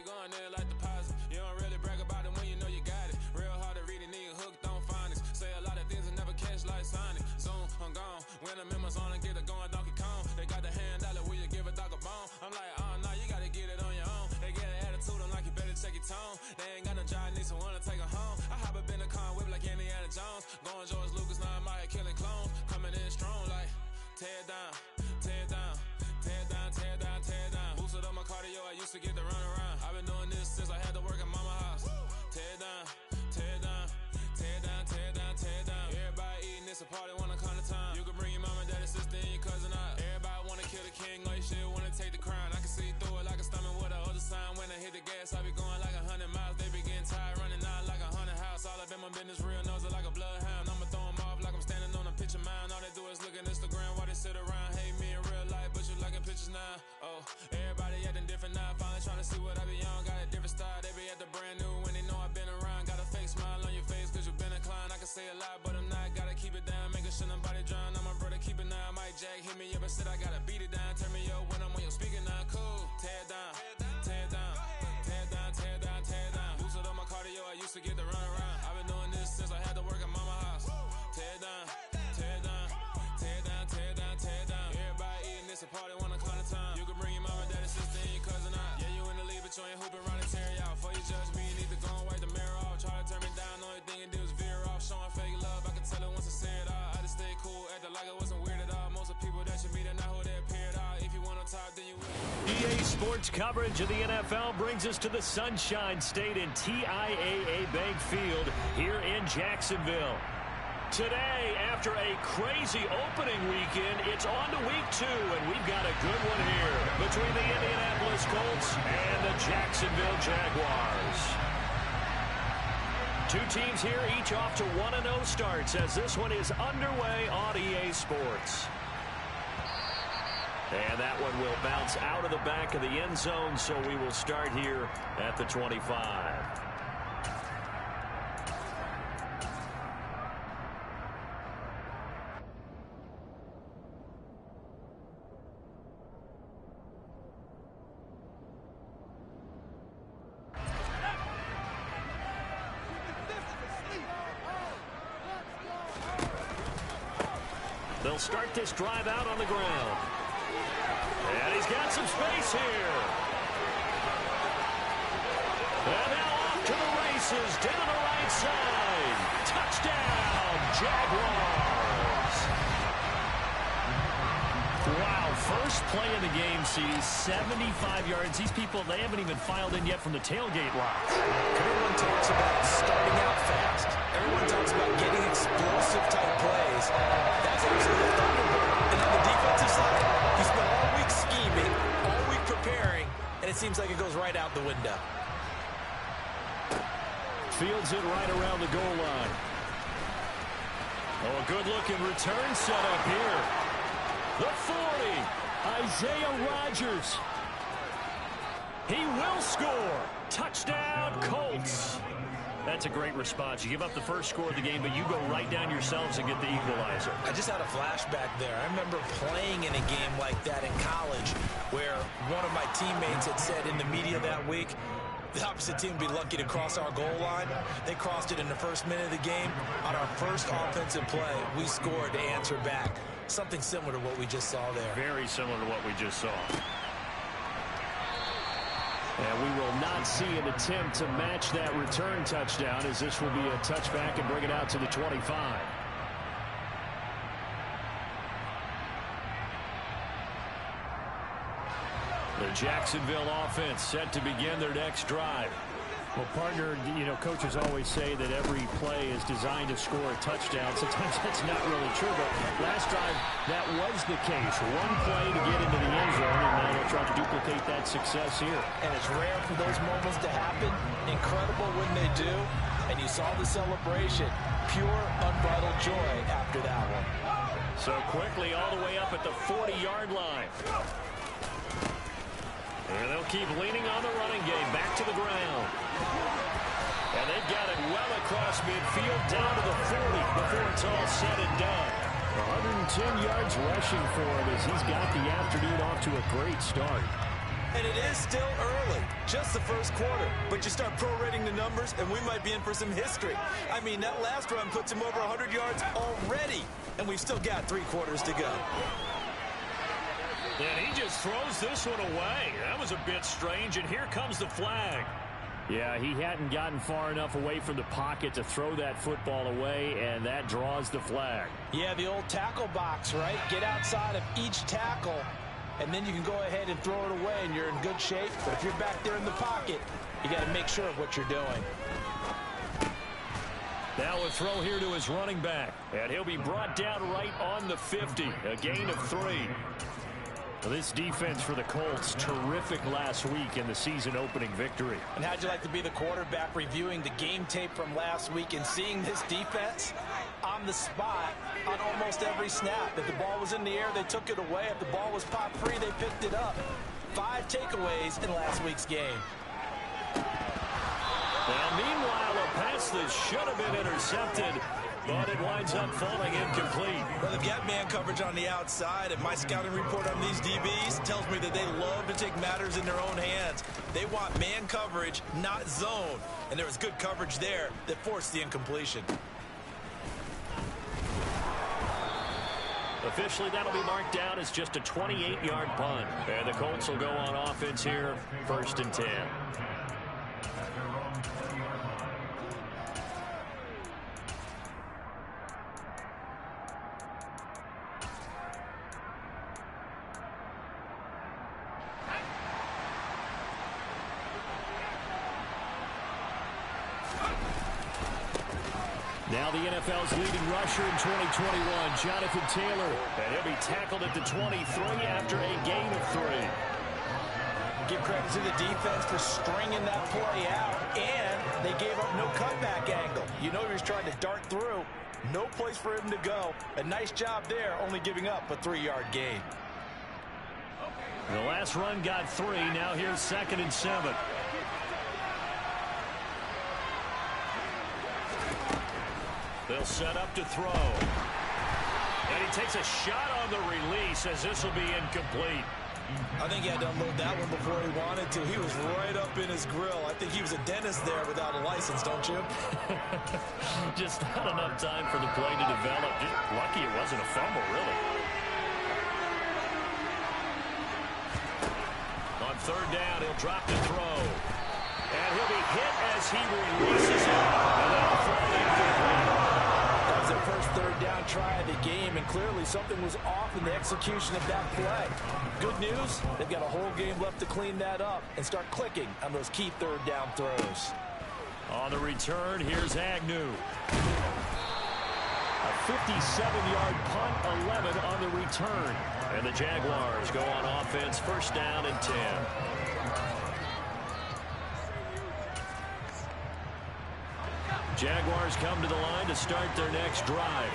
going there like deposit. You don't really brag about it when you know you got it. Real hard to read it, nigga hooked on phonics. Say a lot of things and never catch like Sonic. Zoom, I'm gone. When I'm in my zone and get it going Donkey Kong. They got the hand dollar, will you give a dog a bone? I'm like, oh no, you gotta get it on your own. They get an attitude, I'm like, you better check your tone. They ain't got no job, need someone to take her home. I hop up in the car and whip like Indiana Jones. Going George Lucas, now I'm out here killing clones. Coming in strong like, tear down, tear down, tear down, tear down, tear down. Boosted up my cardio, I used to get to run around. I've been doing this since I had to work at mama house. Tear down, tear down, tear down, tear down, tear down. Everybody eating, it's a party when I come to time. You can bring your mama, daddy, sister, and your cousin out. Everybody wanna kill the king, or you shit wanna take the crown. I can see through it like a stomach with a other sign. When I hit the gas, I be going like 100 miles. They be getting tired, running out like a 100 house. All up in my business, real nose it like a bloodhound. I'ma throw 'em off like I'm standing on a picture mound. All they do is look at Instagram while they sit around. Hate me in real life, but you liking pictures now. Oh, everybody acting different now. Finally trying to see what I be on. Got a different style, they be at the brand new when they know I've been around. Got a fake smile on your face cause you been inclined. I can say a lot, but I'm not. Gotta keep it down, making sure nobody drown. I'm my brother, keep it now. Mike Jack hit me up and said I gotta beat it down. Turn me up when I'm on your speaker now. Cool, tear down, tear down, tear down, tear down, tear down. Boosted up my cardio, I used to get to run around. I've been doing this since I had to work at mama house. Tear down, tear down, tear down, tear down, tear down. Everybody eating, it's a party when I come to time. You can bring your mama, daddy, sister, and your cousin out. Yeah, you in the league, but you ain't hooping around and tear you out. Before you judge me, you need to go and wipe the mirror off. Try to turn me down, only thing you do is veer off. Showing fake love, I can tell it once I say it all. I just stay cool, acting like I wasn't weird at all. Most of the people that you meet are not who they appeared all. If you want on top, then you will. EA Sports coverage of the NFL brings us to the Sunshine State in TIAA Bank Field here in Jacksonville. Today, after a crazy opening weekend, it's on to week 2, and we've got a good one here between the Indianapolis Colts and the Jacksonville Jaguars. Two teams here, each off to 1-0 starts as this one is underway on EA Sports. And that one will bounce out of the back of the end zone, so we will start here at the 25. They'll start this drive out on the ground. And he's got some space here. And now off to the races, down the right side. Touchdown, Jaguars. Wow, first play of the game sees 75 yards. These people, they haven't even filed in yet from the tailgate lots. Everyone talks about starting out fast. Everyone talks about getting explosive type plays. That's actually the Thunderbolt. And on the defensive side, he spent all week scheming, all week preparing, and it seems like it goes right out the window. Fields it right around the goal line. Oh, a good-looking return set up here. The 40, Isaiah Rodgers. He will score. Touchdown, Colts. That's a great response. You give up the first score of the game, but you go right down yourselves and get the equalizer. I just had a flashback there. I remember playing in a game like that in college where one of my teammates had said in the media that week, the opposite team would be lucky to cross our goal line. They crossed it in the first minute of the game. On our first offensive play, we scored to answer back. Something similar to what we just saw there. Very similar to what we just saw. And we will not see an attempt to match that return touchdown, as this will be a touchback and bring it out to the 25. The Jacksonville offense set to begin their next drive. Well, partner, you know, coaches always say that every play is designed to score a touchdown. Sometimes that's not really true, but last drive, that was the case. One play to get into the end zone, and now they'll try to duplicate that success here. And it's rare for those moments to happen. Incredible when they do. And you saw the celebration. Pure, unbridled joy after that one. So quickly all the way up at the 40-yard line. And they'll keep leaning on the running game. Back to the ground. And they've got it well across midfield down to the 40 before it's all said and done. 110 yards rushing for him as he's got the afternoon off to a great start. And it is still early, just the first quarter. But you start prorating the numbers, and we might be in for some history. I mean, that last run puts him over 100 yards already, and we've still got 3 quarters to go. And he just throws this one away. That was a bit strange, and here comes the flag. Yeah, he hadn't gotten far enough away from the pocket to throw that football away, and that draws the flag. Yeah, the old tackle box, right? Get outside of each tackle, and then you can go ahead and throw it away, and you're in good shape. But if you're back there in the pocket, you got to make sure of what you're doing. Now a throw here to his running back, and he'll be brought down right on the 50, a gain of 3. This defense for the Colts, terrific last week in the season-opening victory. And how'd you like to be the quarterback reviewing the game tape from last week and seeing this defense on the spot on almost every snap? If the ball was in the air, they took it away. If the ball was popped free, they picked it up. 5 takeaways in last week's game. Now, meanwhile, a pass that should have been intercepted, but it winds up falling incomplete. Well, they've got man coverage on the outside, and my scouting report on these DBs tells me that they love to take matters in their own hands. They want man coverage, not zone. And there was good coverage there that forced the incompletion. Officially, that'll be marked down as just a 28-yard punt. And the Colts will go on offense here, 1st and 10. Now the NFL's leading rusher in 2021, Jonathan Taylor. And he'll be tackled at the 23 after a gain of 3. Give credit to the defense for stringing that play out, and they gave up no cutback angle. You know he was trying to dart through. No place for him to go. A nice job there, only giving up a 3-yard gain. The last run got 3. Now here's 2nd and 7. They'll set up to throw. And he takes a shot on the release as this will be incomplete. I think he had to unload that one before he wanted to. He was right up in his grill. I think he was a dentist there without a license, don't you? Just not enough time for the play to develop. Just lucky it wasn't a fumble, really. On 3rd down, he'll drop the throw. And he'll be hit as he releases it. And that'll fall incomplete. That was their first 3rd down try of the game, and clearly something was off in the execution of that play. Good news, they've got a whole game left to clean that up and start clicking on those key 3rd down throws. On the return, here's Agnew. A 57-yard punt, 11 on the return. And the Jaguars go on offense, 1st down and 10. Jaguars come to the line to start their next drive.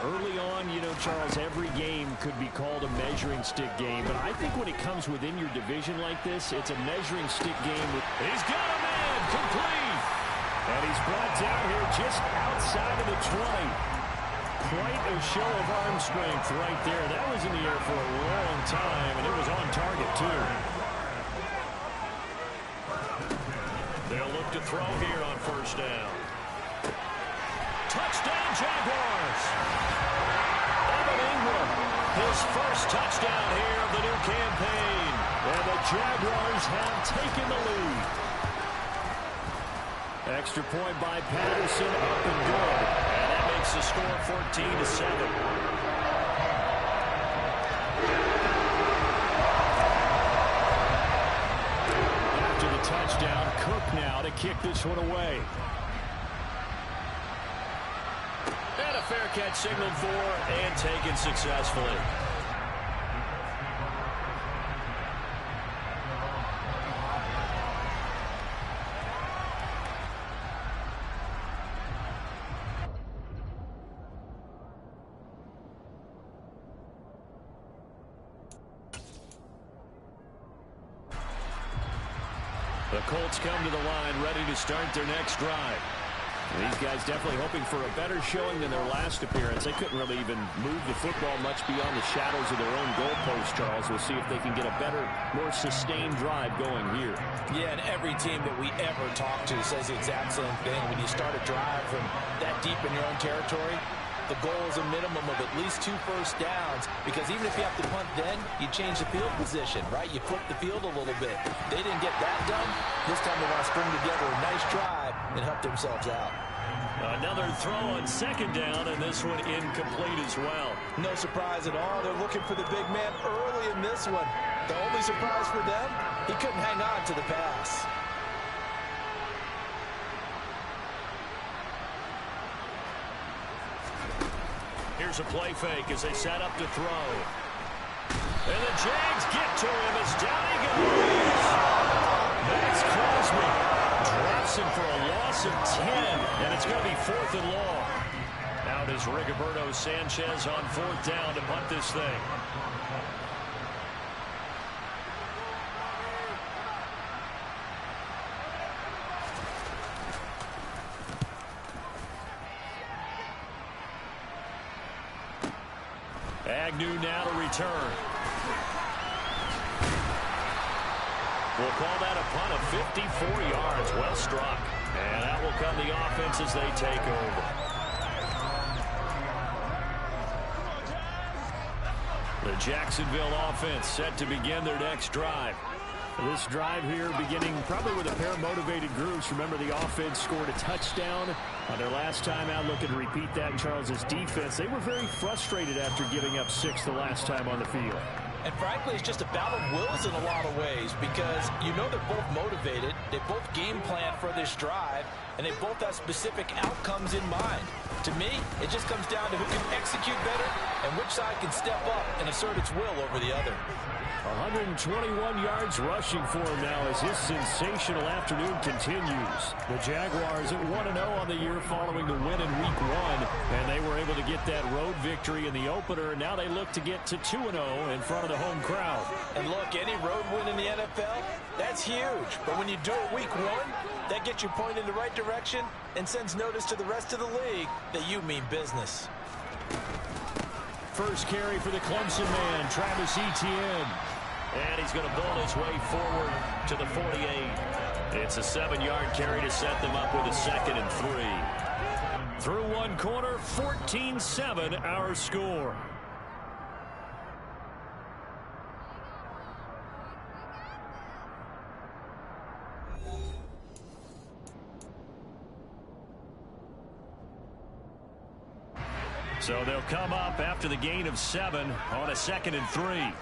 Early on, you know, Charles, every game could be called a measuring stick game. But I think when it comes within your division like this, it's a measuring stick game. He's got a man, complete. And he's brought down here just outside of the 20. Quite a show of arm strength right there. That was in the air for a long time, and it was on target, too. They'll look to throw here on 1st down. Touchdown, Jaguars! Evan Ingram, his first touchdown here of the new campaign. And the Jaguars have taken the lead. Extra point by Patterson, up and good. And that makes the score 14-7. Touchdown, Cook now to kick this one away. And a fair catch signaled for and taken successfully. The Colts come to the line ready to start their next drive. These guys definitely hoping for a better showing than their last appearance. They couldn't really even move the football much beyond the shadows of their own goalpost, Charles. We'll see if they can get a better, more sustained drive going here. Yeah, and every team that we ever talk to says the exact same thing. When you start a drive from that deep in your own territory, the goal is a minimum of at least 2 first downs, because even if you have to punt then, you change the field position, right? You flip the field a little bit. They didn't get that done. This time they want to string together a nice drive and help themselves out. Another throw on second down, and this one incomplete as well. No surprise at all. They're looking for the big man early in this one. The only surprise for them, he couldn't hang on to the pass. Here's a play fake as they set up to throw. And the Jags get to him as down he goes. Max Crosby drops him for a loss of 10, and it's going to be 4th and long. Out is Rigoberto Sanchez on 4th down to punt this thing. Agnew now to return. We'll call that a punt of 54 yards. Well struck. And that will come the offense as they take over. The Jacksonville offense set to begin their next drive. This drive here beginning probably with a pair of motivated groups. Remember, the offense scored a touchdown on their last time out. Looking to repeat that in Charles's defense. They were very frustrated after giving up 6 the last time on the field. And frankly, it's just a battle of wills in a lot of ways, because you know they're both motivated. They both game plan for this drive, and they both have specific outcomes in mind. To me, it just comes down to who can execute better and which side can step up and assert its will over the other. 121 yards rushing for him now as his sensational afternoon continues. The Jaguars at 1-0 on the year following the win in Week 1, and they were able to get that road victory in the opener. Now they look to get to 2-0 in front of the home crowd. And look, any road win in the NFL, that's huge. But when you do it Week 1, that gets you pointed in the right direction and sends notice to the rest of the league that you mean business. First carry for the Clemson man, Travis Etienne. And he's going to bowl his way forward to the 48. It's a 7-yard carry to set them up with a 2nd and 3. Through one quarter, 14-7 our score. So they'll come up after the gain of 7 on a 2nd and 3.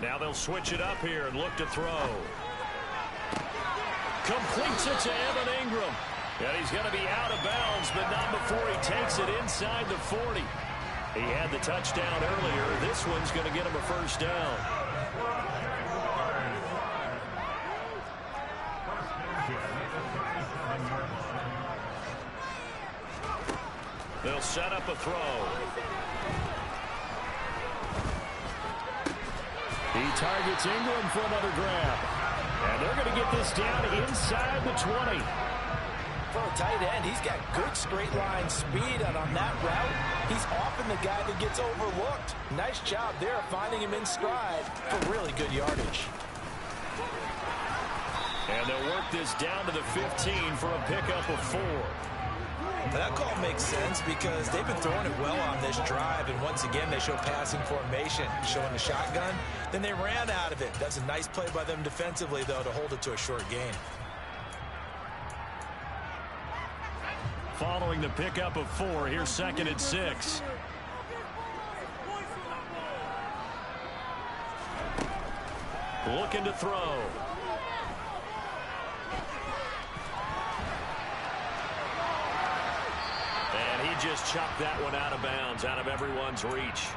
Now they'll switch it up here and look to throw. Completes it to Evan Ingram. And he's going to be out of bounds, but not before he takes it inside the 40. He had the touchdown earlier. This one's going to get him a first down. They'll set up a throw. He targets Ingram for another grab. And they're going to get this down inside the 20. For a tight end, he's got good straight line speed, and on that route, he's often the guy that gets overlooked. Nice job there finding him in stride for really good yardage. And they'll work this down to the 15 for a pickup of 4. That call makes sense because they've been throwing it well on this drive, and once again they show passing formation, showing the shotgun. Then they ran out of it. That's a nice play by them defensively, though, to hold it to a short gain. Following the pickup of 4, here's 2nd and 6. Looking to throw. And he just chucked that one out of bounds, out of everyone's reach.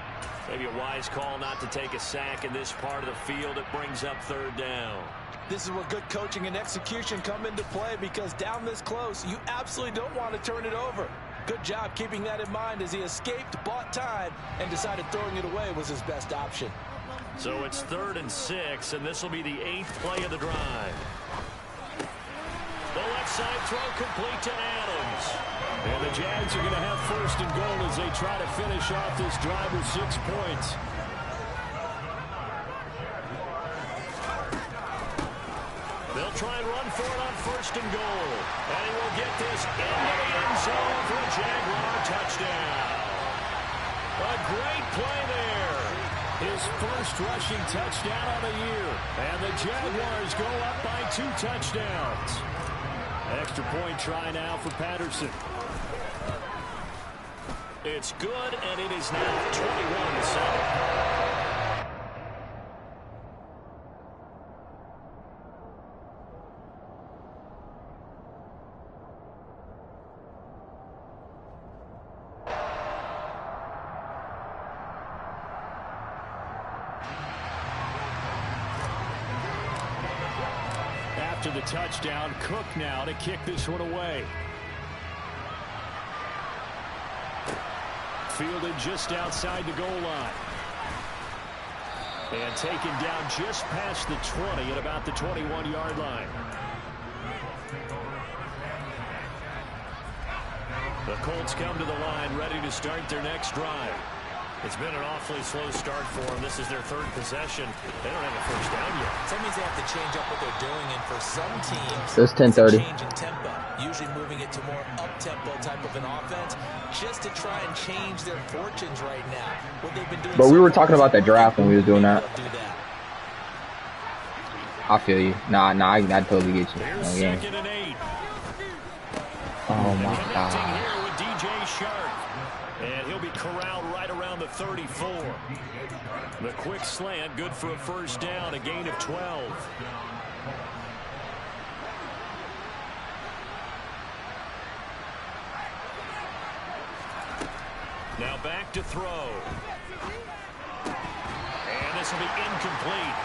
Maybe a wise call not to take a sack in this part of the field. It brings up third down. This is where good coaching and execution come into play, because down this close, you absolutely don't want to turn it over. Good job keeping that in mind as he escaped, bought time, and decided throwing it away was his best option. So it's 3rd and 6, and this will be the 8th play of the drive. The left side throw complete to Adams. And the Jags are going to have 1st and goal as they try to finish off this drive with 6 points. They'll try and run for it on 1st and goal. And he will get this into the end zone for a Jaguar touchdown. A great play there. His first rushing touchdown of the year. And the Jaguars go up by 2 touchdowns. Extra point try now for Patterson. It's good, and it is now 21-7. After the touchdown, Cook now to kick this one away. Fielded just outside the goal line. And taken down just past the 20 at about the 21-yard line. The Colts come to the line ready to start their next drive. It's been an awfully slow start for them. This is their 3rd possession. They don't have a first down yet. That means they have to change up what they're doing, and for some teams, so it's 10:30. change in tempo, usually moving it to more up-tempo type of an offense, just to try and change their fortunes right now. What they've been doing. But we were talking about that draft when we was doing that. I feel you. Nah, I totally get you. Here's 2nd and 8. Oh my God. Here with DJ Shark. And he'll be corralled right around the 34. The quick slant, good for a first down, a gain of 12. Now back to throw. And this will be incomplete.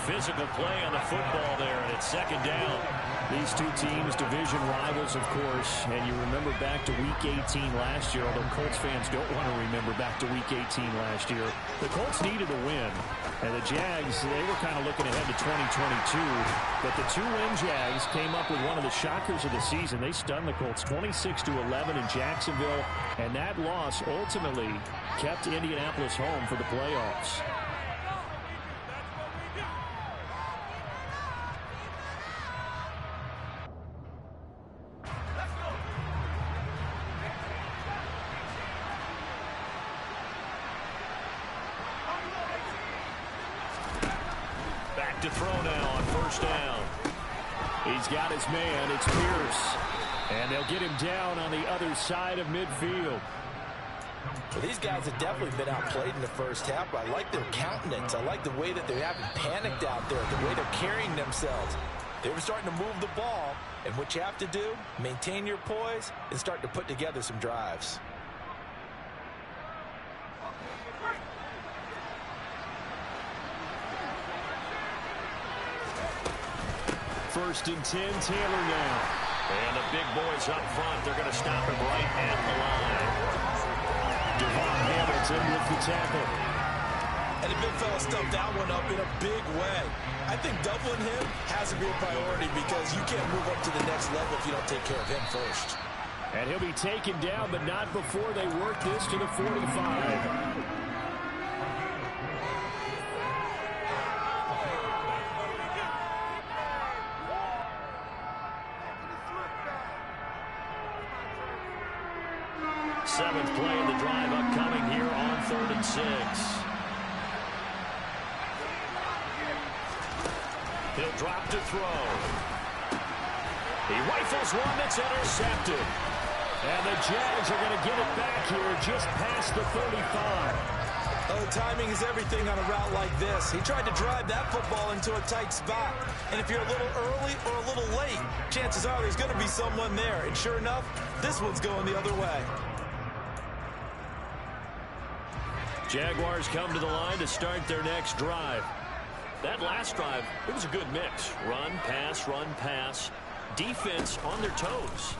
Physical play on the football there, and it's 2nd down. These two teams, division rivals, of course, and you remember back to Week 18 last year, although Colts fans don't want to remember back to Week 18 last year. The Colts needed a win, and the Jags, they were kind of looking ahead to 2022, but the 2-win Jags came up with one of the shockers of the season. They stunned the Colts 26-11 in Jacksonville, and that loss ultimately kept Indianapolis home for the playoffs. To throw now on 1st down. He's got his man. It's Pierce. And they'll get him down on the other side of midfield. Well, these guys have definitely been outplayed in the first half, but I like their countenance. I like the way that they haven't panicked out there, the way they're carrying themselves. They were starting to move the ball, and what you have to do, maintain your poise and start to put together some drives. First and 10, Taylor now. And the big boys up front, they're going to stop him right at the line. Devon Hamilton with the tackle. And the big fella stuffed that one up in a big way. I think doubling him has to be a priority, because you can't move up to the next level if you don't take care of him first. And he'll be taken down, but not before they work this to the 45. Seventh play of the drive upcoming here on 3rd and 6. He'll drop to throw. He rifles one that's intercepted. And the Jags are going to get it back here just past the 35. Oh, timing is everything on a route like this. He tried to drive that football into a tight spot. And if you're a little early or a little late, chances are there's going to be someone there. And sure enough, this one's going the other way. Jaguars come to the line to start their next drive. That last drive, it was a good mix. Run, pass, defense on their toes.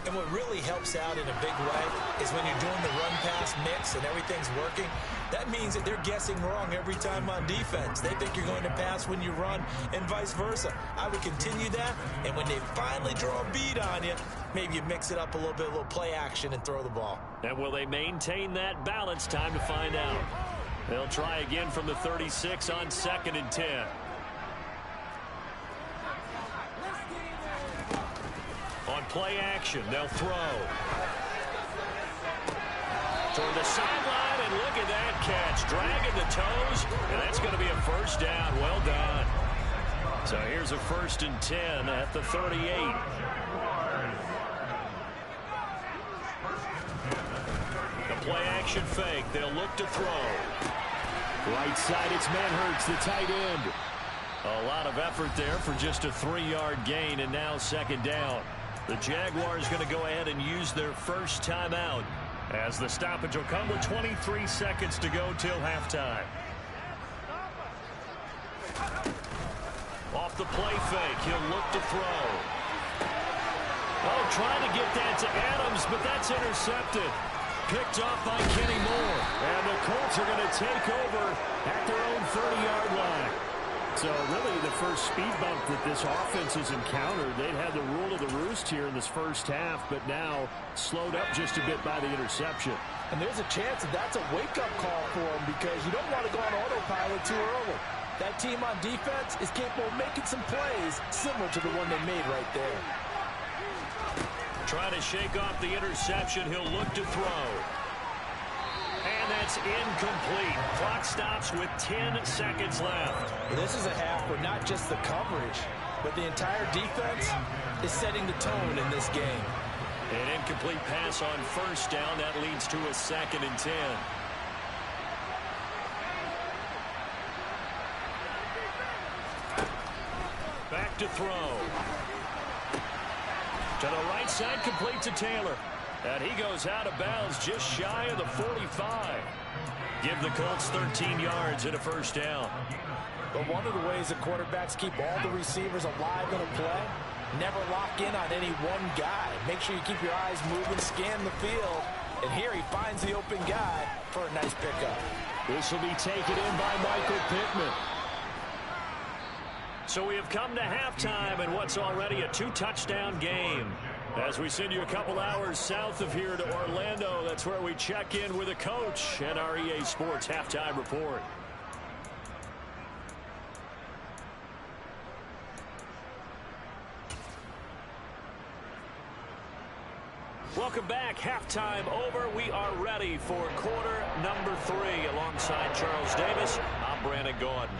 And what really helps out in a big way is when you're doing the run-pass mix and everything's working, that means that they're guessing wrong every time on defense. They think you're going to pass when you run and vice versa. I would continue that, and when they finally draw a bead on you, maybe you mix it up a little play action and throw the ball. And will they maintain that balance? Time to find out. They'll try again from the 36 on 2nd and 10. On play action, they'll throw. Toward the sideline, and look at that catch. Dragging the toes, and that's going to be a first down. Well done. So here's a 1st and 10 at the 38. The play action fake. They'll look to throw. Right side, it's Manhertz, the tight end. A lot of effort there for just a 3-yard gain, and now 2nd down. The Jaguars going to go ahead and use their first timeout, as the stoppage will come with 23 seconds to go till halftime. Off the play fake, he'll look to throw. Oh, trying to get that to Adams, but that's intercepted. Picked off by Kenny Moore. And the Colts are going to take over at their own 30-yard line. So really the first speed bump that this offense has encountered. They'd had the rule of the roost here in this first half, but now slowed up just a bit by the interception. And there's a chance that that's a wake-up call for them, because you don't want to go on autopilot too early. That team on defense is capable of making some plays similar to the one they made right there. Trying to shake off the interception. He'll look to throw. And that's incomplete. Clock stops with 10 seconds left. Well, this is a half where not just the coverage, but the entire defense is setting the tone in this game. An incomplete pass on 1st down. That leads to a 2nd and 10. Back to throw. To the right side, complete to Taylor. And he goes out of bounds just shy of the 45. Give the Colts 13 yards and a 1st down. But one of the ways the quarterbacks keep all the receivers alive in a play, never lock in on any one guy. Make sure you keep your eyes moving, scan the field. And here he finds the open guy for a nice pickup. This will be taken in by Michael Pittman. So we have come to halftime in what's already a 2-touchdown game. As we send you a couple hours south of here to Orlando, that's where we check in with a coach and our EA Sports Halftime Report. Welcome back. Halftime over. We are ready for quarter number 3. Alongside Charles Davis, I'm Brandon Gordon.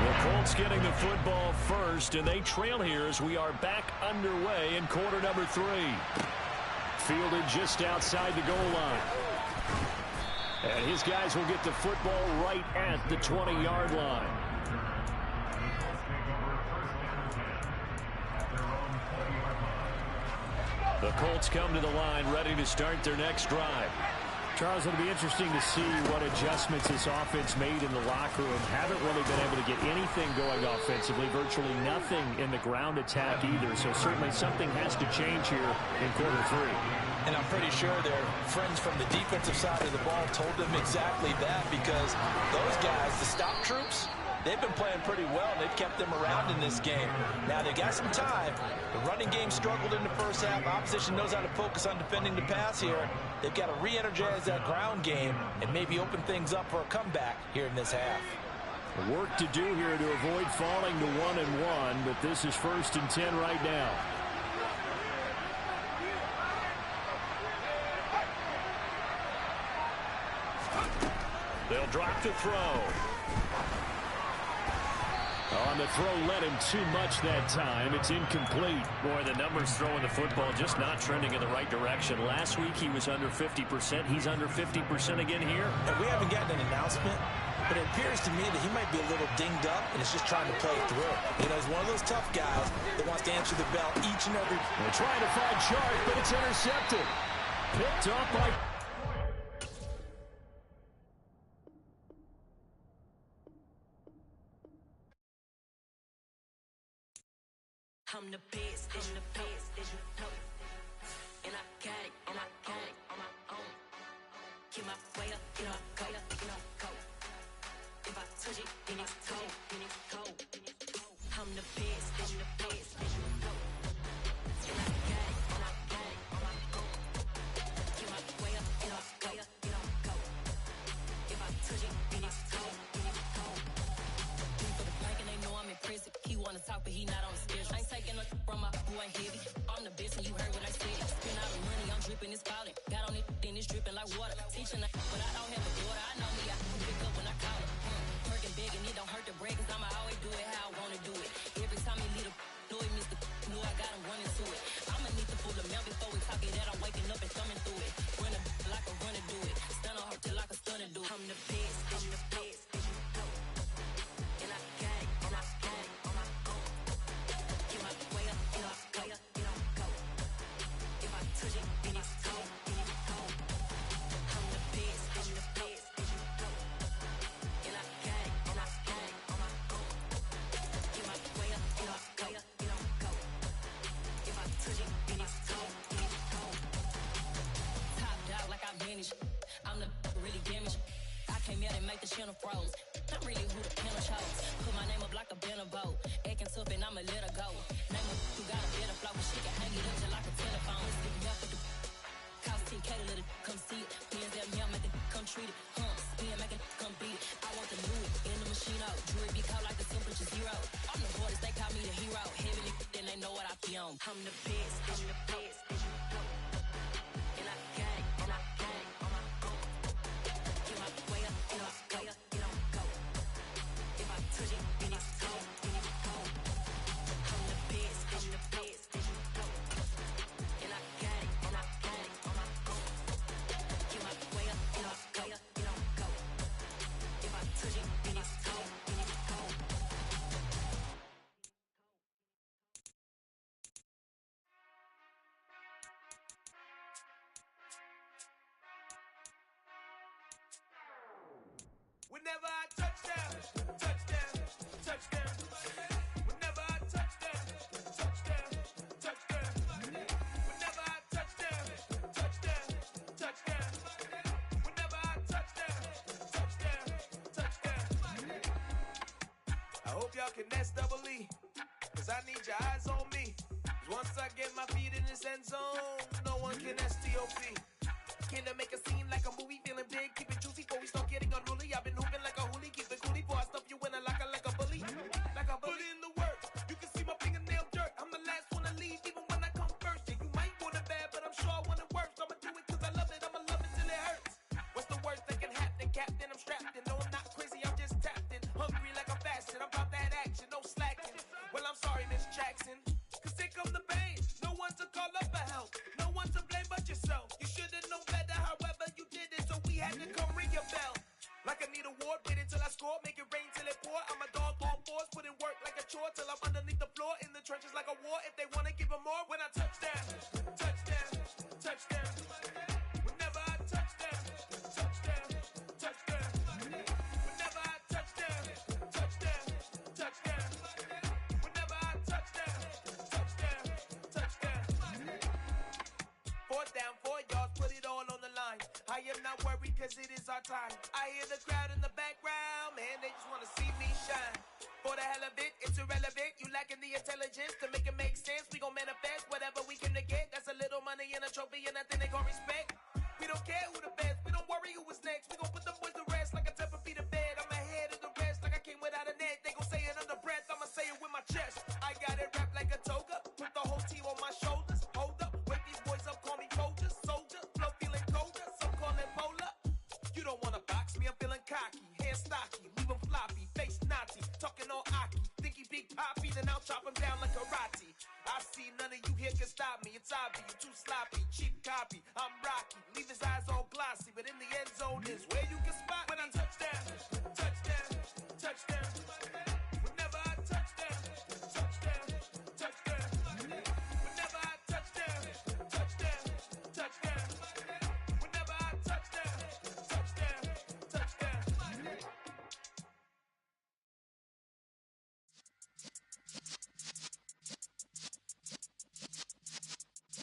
The Colts getting the football first, and they trail here as we are back underway in quarter number 3. Fielded just outside the goal line. And his guys will get the football right at the 20-yard line. The Colts come to the line ready to start their next drive. Charles, it'll be interesting to see what adjustments this offense made in the locker room. Haven't really been able to get anything going offensively, virtually nothing in the ground attack either. So certainly something has to change here in quarter 3. And I'm pretty sure their friends from the defensive side of the ball told them exactly that, because those guys, the stop troops, they've been playing pretty well. They've kept them around in this game. Now they got some time. The running game struggled in the first half. Opposition knows how to focus on defending the pass here. They've got to re-energize that ground game and maybe open things up for a comeback here in this half. Work to do here to avoid falling to 1-1, but this is 1st and 10 right now. They'll drop to throw. On the throw, led him too much that time. It's incomplete. Boy, the numbers throwing the football just not trending in the right direction. Last week he was under 50%. He's under 50% again here. And we haven't gotten an announcement but it appears to me that he might be a little dinged up and is just trying to play it through. You know, he's one of those tough guys that wants to answer the bell each and every... They're trying to find Chark, but it's intercepted. Picked up by... I'm the best, and the best, as you know. And I got it, and I got it on my own. Get my way up, get up, go, get up, go. If I touch it, then it's cold, then it's cold. I'm the best, and the best, as you know. And I got it, and I got it on my own. Get my way up, get up, go, get up, go. If I touch it, then it's cold, then it's cold. For the blank and they know I'm impressive. He wanna talk, but he not on the schedule. I ain't taking no from my boy heavy. I'm the best and you heard what I said. Spend all the money, I'm dripping, it's falling. Got on it, then it's dripping like water. Teaching that, but I don't have a daughter. I know me, I can pick up when I call her. Working big and it don't hurt to break, cause I'ma always do it how I wanna do it. Every time he lead a know it, Mr. Know I got him running to it. I'ma need to pull the mail before we talk it that I'm waking up and thumbing through it. Run a like a runner do it. Stun on her till like a stunner do it. I'm the best, I'm the best, as you know. And I got it, and I got it on my own. Get my way up, get up, go, get up, go. If I touch it, then it's cold, then it's cold. I'm the best, I'm the best, as you know. And I got it, and I got it on my own. Get my way up, get up, go, get up, go. If I touch it, then it's cold, then it's cold. Top dog like I manage. I'm the really damaged. I came out and make the channel froze. I'm really who the panel chose. Put my name up like a banner boat. Acting tough and I'ma let her go. Name her who got a better flow. She can hang it up just like a telephone. Stick me up with the cost 10K to let it come see it. Hands at me, I'm make it come treat it. Spin, make it come beat it. I want the Louis in the machine out. Jewelry be cold like the temperature zero. I'm the borders, they call me the hero. Heavy then they know what I be on. I'm the best, I'm the best, as you know. And I got it, and I got it on my own. Get my way up, get up, go, get up, go. If I touch it, then it's cold, then it's cold. I'm the best, I'm the best, as you know. And I got it, and I got it on my own. Get my way up, get up, go, get up, go. If I touch it, then it's cold, then it's cold. Whenever I touchdown, touchdown, touchdown. Whenever I touchdown, touchdown, touchdown. Whenever I touchdown, touchdown, touchdown. Whenever I touchdown, touchdown, touchdown. I hope y'all can S-double-E, cause I need your eyes on me. 'Cause once I get my feet in this end zone, no one can S-T-O-P. Can I make a scene like a movie, feeling big, keep it juicy before we start getting unruly. I've been hooping like a hoolie, keep it coolie before I stuff you in a locker like a bully. Like a bully. Put in the work, you can see my fingernail dirt. I'm the last one to leave, even when I come first. Yeah, you might want it bad, but I'm sure I want it worse. I'ma do it cause I love it, I'ma love it till it hurts. What's the worst that can happen, Captain? I'm strapped in, no I'm not crazy, I'm just tapped in. Hungry like I'm fasting, I'm about that action, no slacking. Well, I'm sorry, Miss Jackson, cause here come the pain. No one to call up for help, no one to blame but yourself. You should've known better, however you did it, so we had to come ring your bell. Like I need a ward, wait until I score, make it rain till it pour. I'm a dog on fours, put in work like a chore till I'm underneath the floor, in the trenches like a war. If they wanna give them more, when I touchdown, touchdown, touchdown. Whenever I touchdown, touchdown, touchdown. Whenever I touchdown, touchdown, touchdown. Whenever I touchdown, touchdown, touchdown. 4th down, 4 yards, put it all on the line. I am not worried cause it is our time. I hear the crowd in the background, man, they just wanna see me shine. For the hell of it, it's irrelevant. You lacking the intelligence to make it make sense. We gon' manifest whatever we came to get. That's a little money and a trophy and nothing they gon' respect. We don't care who the best, we don't worry who was next. We gon' put them boys to rest like a 10 feet of bed. I'm ahead of the rest like I came without a net. They gon' say it under breath, I'ma say it with my chest. I got it wrapped like a toga, put the whole team on my shoulders. Hold up, wake these boys up, call me Folger, soldier. Flow feeling colder, some call it polar. You don't wanna box me, I'm feeling cocky. Hair stocky, leave 'em floppy, face naughty. Talking all aki, think he big poppy, then I'll chop him down like karate. I see none of you here can stop me. It's obvious, you too sloppy, cheap copy. I'm Rocky, leave his eyes all glossy, but in the end zone is where you can spot when I touchdown, touchdown. touchdown. Whenever I touchdown, touchdown, touchdown. Whenever I touchdown, touchdown, touchdown. Whenever I touchdown, touchdown, touchdown.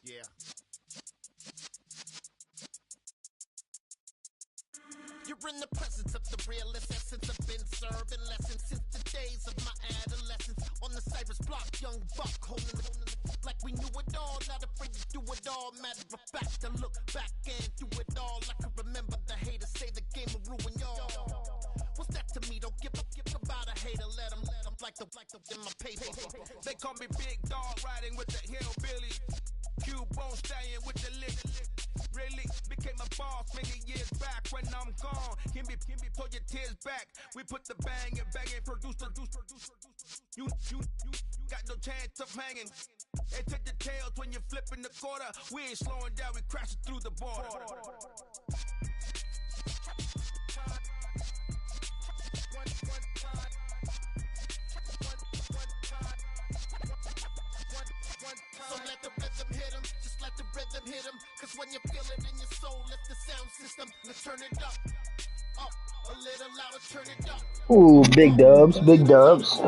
Yeah. You're in the presence of the realest essence. I've been serving lessons since the days of my adolescence. On the Cypress block, young buck holding the like we knew it all. Not afraid to do it all. Matter of fact, I look back and do it all. I can remember the haters say the game will ruin y'all. What's that to me? Don't give about a hater. Let them like the in my paper. They call me Big Dog, riding with the hillbilly. Q-Bone stallion with the lick. Really became a boss many years back. When I'm gone, can be pull your tears back. We put the bang and produce. You got no chance of hanging. And take the tails when you're flipping the quarter. We ain't slowing down, we crashing through the border. So let the rhythm hit him, just let the rhythm hit him. Cause when you feel it in your soul, lift the sound system, let's turn it up, a little louder, turn it up. Ooh, big dubs, big dubs.